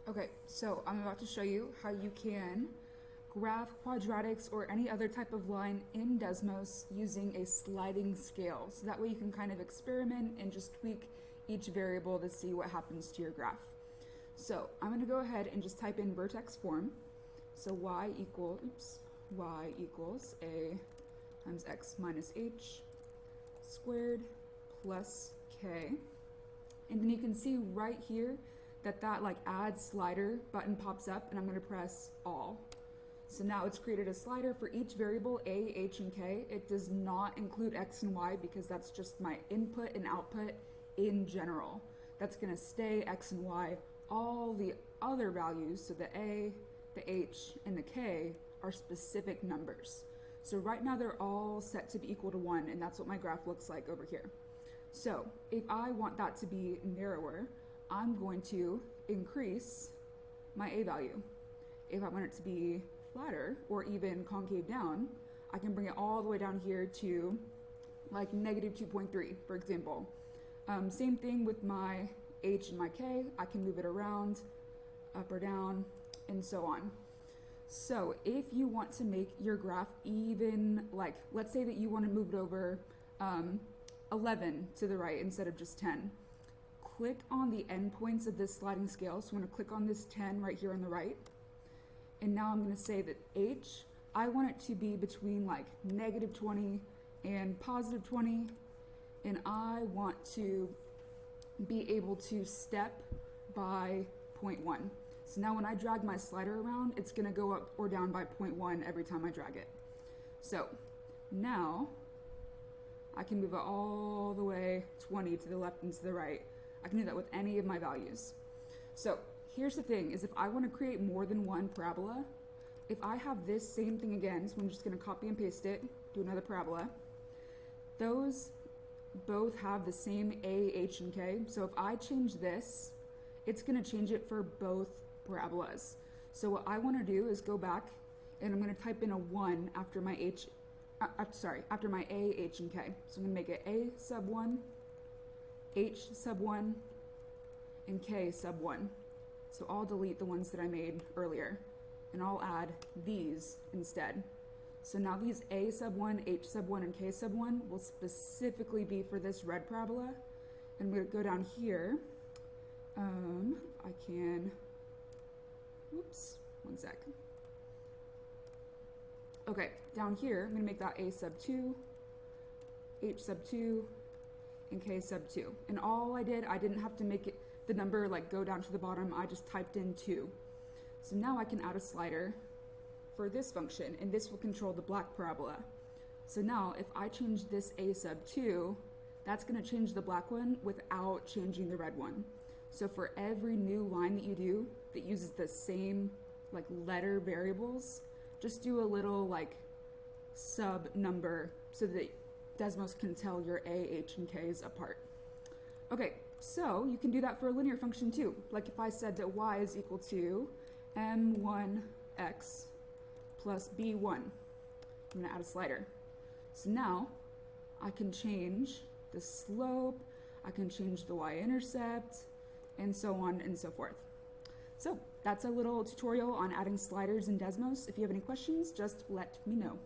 Okay, so I'm about to show you how you can graph quadratics or any other type of line in Desmos using a sliding scale. So that way you can kind of experiment and just tweak each variable to see what happens to your graph. So I'm going to go ahead and just type in vertex form. So y equals a times x minus h squared plus k. And then you can see right here that like add slider button pops up, and I'm going to press all. So now it's created a slider for each variable a, h, and k. It does not include x and y because that's just my input and output in general. That's going to stay x and y. All the other values, so the a, the h, and the k, are specific numbers. So right now they're all set to be equal to 1, and that's what my graph looks like over here. So if I want that to be narrower, I'm going to increase my a value. If I want it to be flatter or even concave down, I can bring it all the way down here to like negative 2.3, for example. Same thing with my h and my k. I can move it around, up or down, and so on. So if you want to make your graph even, like, let's say that you want to move it over 11 to the right instead of just 10. Click on the endpoints of this sliding scale. So I'm going to click on this 10 right here on the right. And now I'm going to say that h, I want it to be between like negative 20 and positive 20. And I want to be able to step by 0.1. So now when I drag my slider around, it's going to go up or down by 0.1 every time I drag it. So now I can move it all the way 20 to the left and to the right. I can do that with any of my values. So here's the thing, is if I want to create more than one parabola, if I have this same thing again, so I'm just going to copy and paste it, do another parabola, those both have the same a, h, and k. So if I change this, it's going to change it for both parabolas. So what I want to do is go back and I'm going to type in a 1 after my after my a, h, and k. So I'm going to make it a sub 1, h sub 1, and k sub 1. So I'll delete the ones that I made earlier, and I'll add these instead. So now these a sub 1, h sub 1, and k sub 1 will specifically be for this red parabola. And we're going to go down here. I can, whoops, one sec. Okay, down here, I'm going to make that a sub 2, h sub 2, and k sub 2. And all I didn't have to make it the number like go down to the bottom. I just typed in 2. So now I can add a slider for this function, and this will control the black parabola. So now if I change this a sub 2, that's going to change the black one without changing the red one. So for every new line that you do that uses the same like letter variables, just do a little like sub number so that Desmos can tell your a, h, and k's apart. Okay, so you can do that for a linear function too. Like if I said that y is equal to m1x plus b1, I'm going to add a slider. So now I can change the slope, I can change the y-intercept, and so on and so forth. So that's a little tutorial on adding sliders in Desmos. If you have any questions, just let me know.